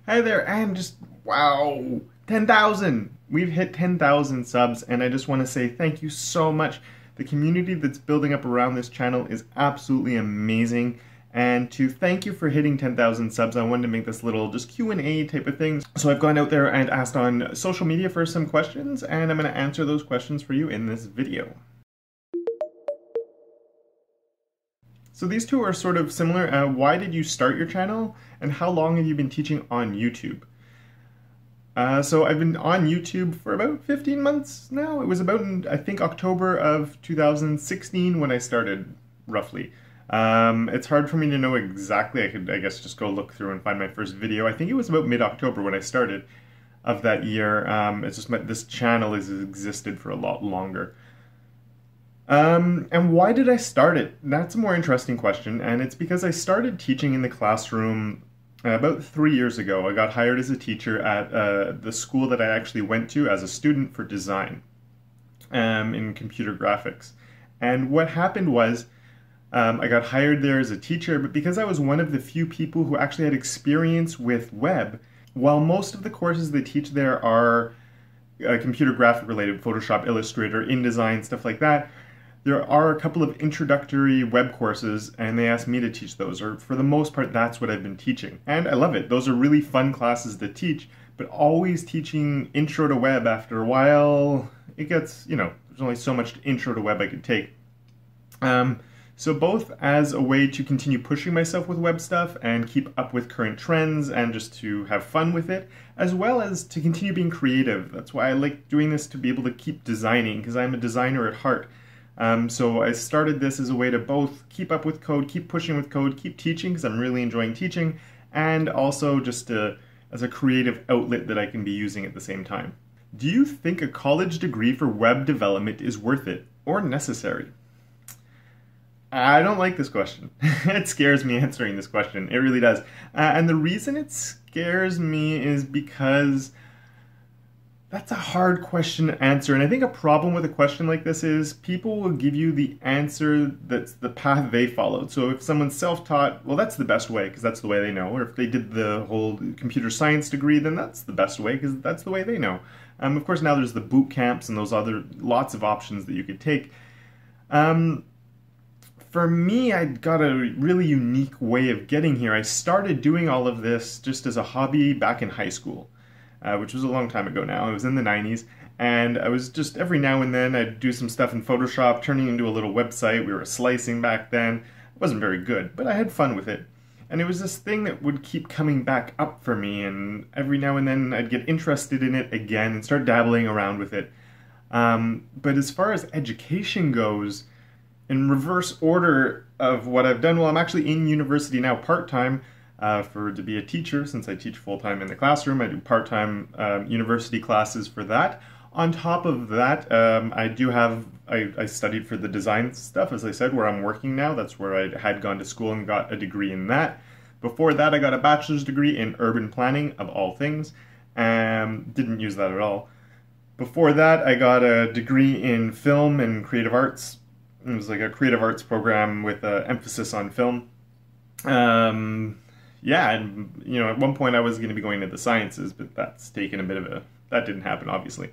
Hi there, and just wow, 10,000! We've hit 10,000 subs, and I just want to say thank you so much. The community that's building up around this channel is absolutely amazing. And to thank you for hitting 10,000 subs, I wanted to make this little just Q&A type of thing. So I've gone out there and asked on social media for some questions, and I'm going to answer those questions for you in this video. So these two are sort of similar. Why did you start your channel, and how long have you been teaching on YouTube? So I've been on YouTube for about 15 months now. It was about, I think, October of 2016 when I started, roughly. It's hard for me to know exactly. I could, I guess, just go look through and find my first video. I think it was about mid-October when I started of that year. It's just this channel has existed for a lot longer. And why did I start it? That's a more interesting question, and it's because I started teaching in the classroom about 3 years ago. I got hired as a teacher at the school that I actually went to as a student for design in computer graphics. And what happened was I got hired there as a teacher, but because I was one of the few people who actually had experience with web, while most of the courses they teach there are computer graphic related, Photoshop, Illustrator, InDesign, stuff like that, there are a couple of introductory web courses, and they asked me to teach those, or for the most part, that's what I've been teaching. And I love it. Those are really fun classes to teach, but always teaching intro to web, after a while, it gets, there's only so much intro to web I could take. So both as a way to continue pushing myself with web stuff and keep up with current trends and just to have fun with it, as well as to continue being creative. That's why I like doing this, to be able to keep designing, because I'm a designer at heart. So I started this as a way to both keep up with code, keep pushing with code, keep teaching, because I'm really enjoying teaching, and also just as a creative outlet that I can be using at the same time. Do you think a college degree for web development is worth it or necessary? I don't like this question. It scares me answering this question. It really does. And the reason it scares me is because that's a hard question to answer, and I think a problem with a question like this is people will give you the answer that's the path they followed. So if someone's self-taught, well, that's the best way because that's the way they know. Or if they did the whole computer science degree, then that's the best way because that's the way they know. Of course, now there's the boot camps and those other lots of options that you could take. For me, I got a really unique way of getting here. I started doing all of this just as a hobby back in high school. Which was a long time ago now. It was in the 90s, and I was just every now and then I'd do some stuff in Photoshop, turning into a little website. We were slicing back then. It wasn't very good, but I had fun with it. And it was this thing that would keep coming back up for me, and every now and then I'd get interested in it again and start dabbling around with it. But as far as education goes, in reverse order of what I've done, well, I'm actually in university now part-time, to be a teacher, since I teach full-time in the classroom. I do part-time university classes for that. On top of that, I studied for the design stuff, as I said, where I'm working now. That's where I had gone to school and got a degree in that. Before that, I got a bachelor's degree in urban planning, of all things. Didn't use that at all. Before that, I got a degree in film and creative arts. It was like a creative arts program with an emphasis on film. Yeah, and at one point I was going to be going into the sciences, but that's taken a bit of that didn't happen, obviously.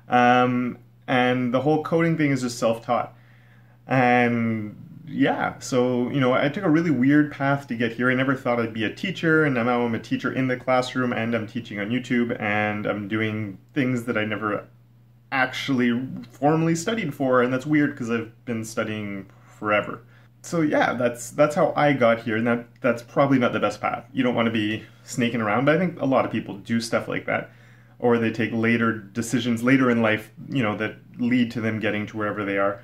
And the whole coding thing is just self-taught. And yeah, so, I took a really weird path to get here. I never thought I'd be a teacher, and now I'm a teacher in the classroom, and I'm teaching on YouTube, and I'm doing things that I never actually formally studied for, and that's weird because I've been studying forever. So yeah, that's how I got here, and that's probably not the best path. You don't want to be snaking around, but I think a lot of people do stuff like that, or they take later decisions later in life, that lead to them getting to wherever they are.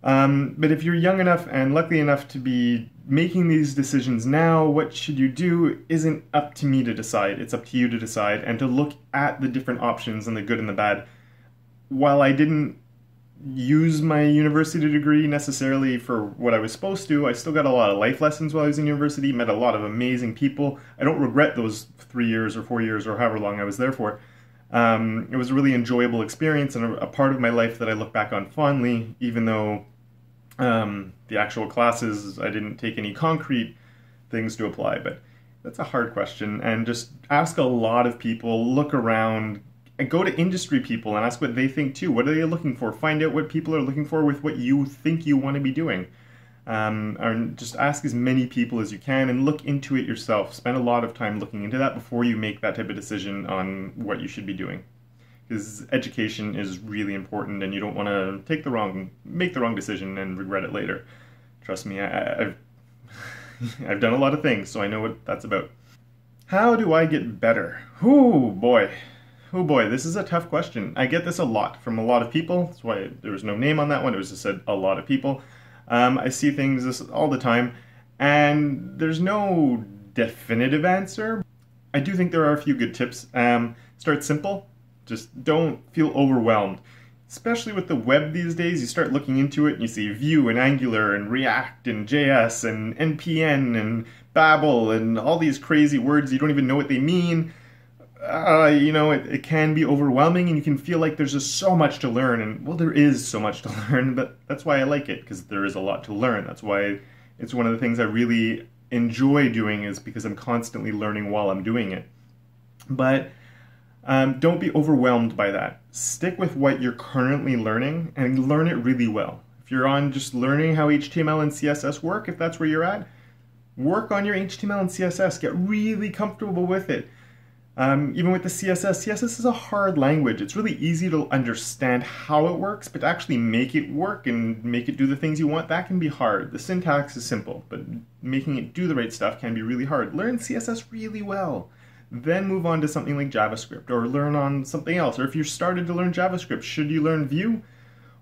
But if you're young enough and lucky enough to be making these decisions now, what should you do isn't up to me to decide. It's up to you to decide and to look at the different options and the good and the bad. While I didn't use my university degree necessarily for what I was supposed to, I still got a lot of life lessons while I was in university, met a lot of amazing people. I don't regret those 3 years or 4 years or however long I was there for. It was a really enjoyable experience and a part of my life that I look back on fondly, even though the actual classes, I didn't take any concrete things to apply. But That's a hard question, and just ask a lot of people, look around, and go to industry people and ask what they think too. What are they looking for? Find out what people are looking for with what you think you want to be doing. Or just ask as many people as you can and look into it yourself. Spend a lot of time looking into that before you make that type of decision on what you should be doing. Because education is really important, and you don't want to make the wrong decision and regret it later. Trust me, I've I've done a lot of things, so I know what that's about. How do I get better? Oh boy. Oh boy, this is a tough question. I get this a lot from a lot of people. That's why there was no name on that one. It was just said a lot of people. I see things all the time, and there's no definitive answer. I do think there are a few good tips. Start simple. Just don't feel overwhelmed. Especially with the web these days, you start looking into it and you see Vue and Angular and React and JS and NPN and Babel and all these crazy words you don't even know what they mean. It can be overwhelming, and you can feel like there's just so much to learn. And well, there is so much to learn, but that's why I like it, because there is a lot to learn. That's why it's one of the things I really enjoy doing, is because I'm constantly learning while I'm doing it. But don't be overwhelmed by that. Stick with what you're currently learning and learn it really well. If you're on just learning how HTML and CSS work, if that's where you're at, work on your HTML and CSS. Get really comfortable with it. Even with the CSS is a hard language. It's really easy to understand how it works, but to actually make it work and make it do the things you want, that can be hard. The syntax is simple, but making it do the right stuff can be really hard. Learn CSS really well. Then move on to something like JavaScript, or learn on something else. Or if you're started to learn JavaScript, should you learn Vue?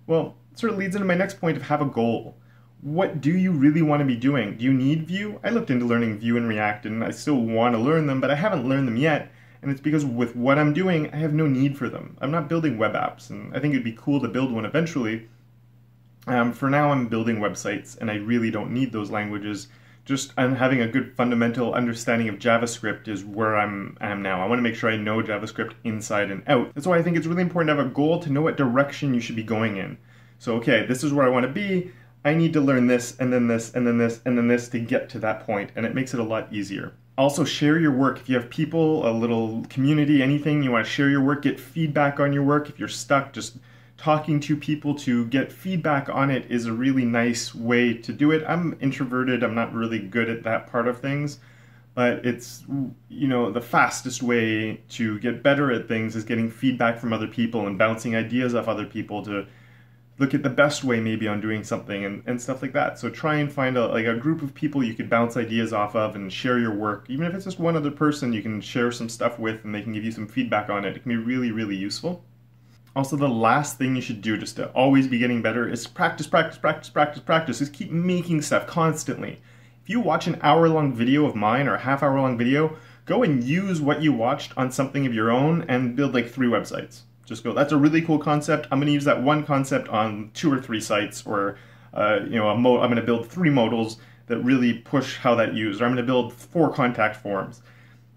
Well, it sort of leads into my next point of have a goal. What do you really want to be doing? Do you need Vue? I looked into learning Vue and React, and I still want to learn them, but I haven't learned them yet. And it's because with what I'm doing, I have no need for them. I'm not building web apps, and I think it'd be cool to build one eventually. For now, I'm building websites, and I really don't need those languages. Just having a good fundamental understanding of JavaScript is where I am now. I want to make sure I know JavaScript inside and out. That's why I think it's really important to have a goal, to know what direction you should be going in. So, okay, this is where I want to be. I need to learn this, and then this, and then this, and then this to get to that point, and it makes it a lot easier. Also, share your work. If you have people, a little community, anything, you want to share your work, get feedback on your work. If you're stuck, just talking to people to get feedback on it is a really nice way to do it. I'm introverted. I'm not really good at that part of things, but it's, the fastest way to get better at things is getting feedback from other people and bouncing ideas off other people to look at the best way maybe on doing something and stuff like that. So try and find a group of people you could bounce ideas off of and share your work. Even if it's just one other person you can share some stuff with and they can give you some feedback on it. It can be really, really useful. Also, the last thing you should do just to always be getting better is practice, practice, practice, practice, practice. Just keep making stuff constantly. If you watch an hour-long video of mine or a half-hour-long video, go and use what you watched on something of your own and build like 3 websites. Just go, that's a really cool concept. I'm going to use that one concept on 2 or 3 sites, or I'm going to build 3 modals that really push how that used, or I'm going to build 4 contact forms.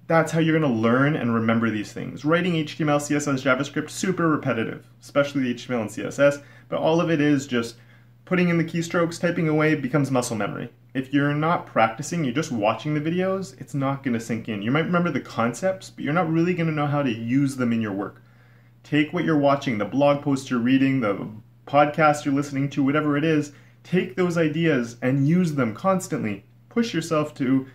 That's how you're going to learn and remember these things. Writing HTML, CSS, JavaScript, super repetitive, especially the HTML and CSS, but all of it is just putting in the keystrokes, typing away, becomes muscle memory. If you're not practicing, you're just watching the videos, it's not going to sink in. You might remember the concepts, but you're not really going to know how to use them in your work. Take what you're watching, the blog post you're reading, the podcast you're listening to, whatever it is, take those ideas and use them constantly. Push yourself to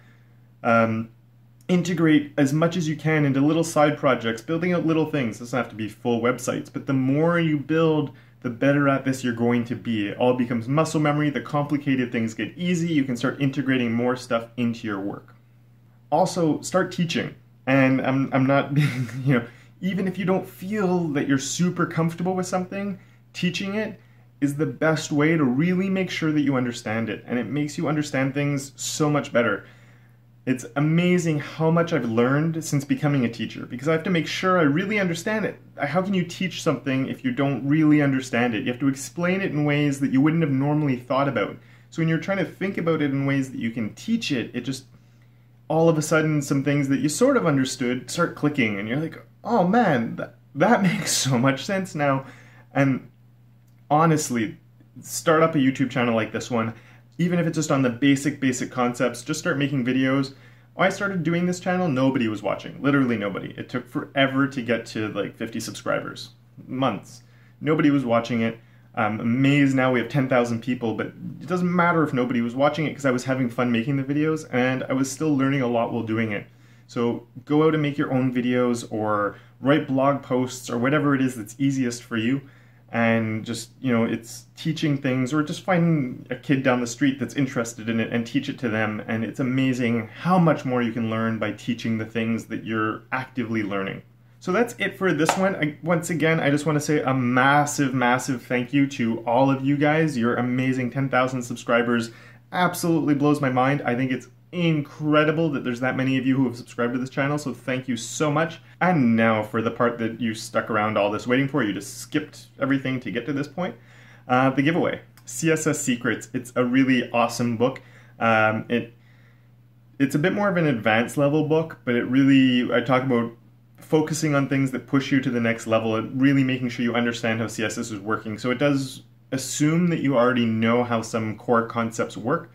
integrate as much as you can into little side projects, building out little things. It doesn't have to be full websites, but the more you build, the better at this you're going to be. It all becomes muscle memory, the complicated things get easy, you can start integrating more stuff into your work. Also, start teaching. And I'm not being, even if you don't feel that you're super comfortable with something, teaching it is the best way to really make sure that you understand it. And it makes you understand things so much better. It's amazing how much I've learned since becoming a teacher, because I have to make sure I really understand it. How can you teach something if you don't really understand it? You have to explain it in ways that you wouldn't have normally thought about. So when you're trying to think about it in ways that you can teach it, it just, all of a sudden, some things that you sort of understood start clicking, and you're like, oh man, that makes so much sense now. And honestly, start up a YouTube channel like this one. Even if it's just on the basic concepts, just start making videos. I started doing this channel, nobody was watching. Literally nobody. It took forever to get to like 50 subscribers. Months. Nobody was watching it. I'm amazed now we have 10,000 people, but it doesn't matter if nobody was watching it because I was having fun making the videos and I was still learning a lot while doing it. So go out and make your own videos or write blog posts or whatever it is that's easiest for you. And just, you know, it's teaching things, or just find a kid down the street that's interested in it and teach it to them. And it's amazing how much more you can learn by teaching the things that you're actively learning. So that's it for this one. Once again, I just want to say a massive, massive thank you to all of you guys. Your amazing 10,000 subscribers absolutely blows my mind. I think it's incredible that there's that many of you who have subscribed to this channel, so thank you so much. And now for the part that you stuck around all this waiting for, you just skipped everything to get to this point, the giveaway. CSS Secrets. It's a really awesome book. It's a bit more of an advanced level book, but I talk about focusing on things that push you to the next level and really making sure you understand how CSS is working. So it does assume that you already know how some core concepts work.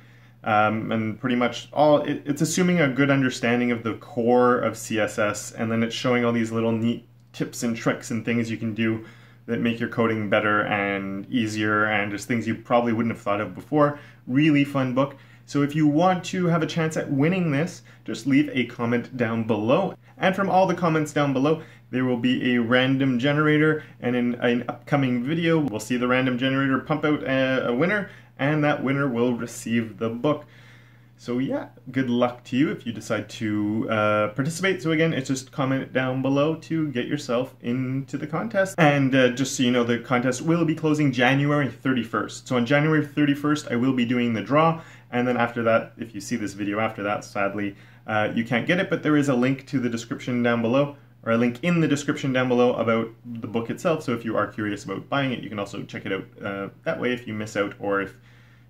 And pretty much it's assuming a good understanding of the core of CSS, and then it's showing all these little neat tips and tricks and things you can do that make your coding better and easier, and just things you probably wouldn't have thought of before. Really fun book. So if you want to have a chance at winning this, just leave a comment down below. And from all the comments down below, there will be a random generator, and in an upcoming video, we'll see the random generator pump out a winner, and that winner will receive the book. So yeah, good luck to you if you decide to participate. So again, it's just comment down below to get yourself into the contest. And just so you know, the contest will be closing January 31st. So on January 31st, I will be doing the draw. And then after that, if you see this video after that, sadly, you can't get it, but there is a link to the description down below, or a link in the description down below about the book itself. So if you are curious about buying it, you can also check it out that way if you miss out, or if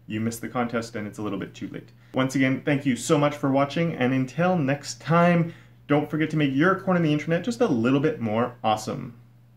you missed the contest and it's a little bit too late. Once again, thank you so much for watching, and until next time, don't forget to make your corner of the internet just a little bit more awesome.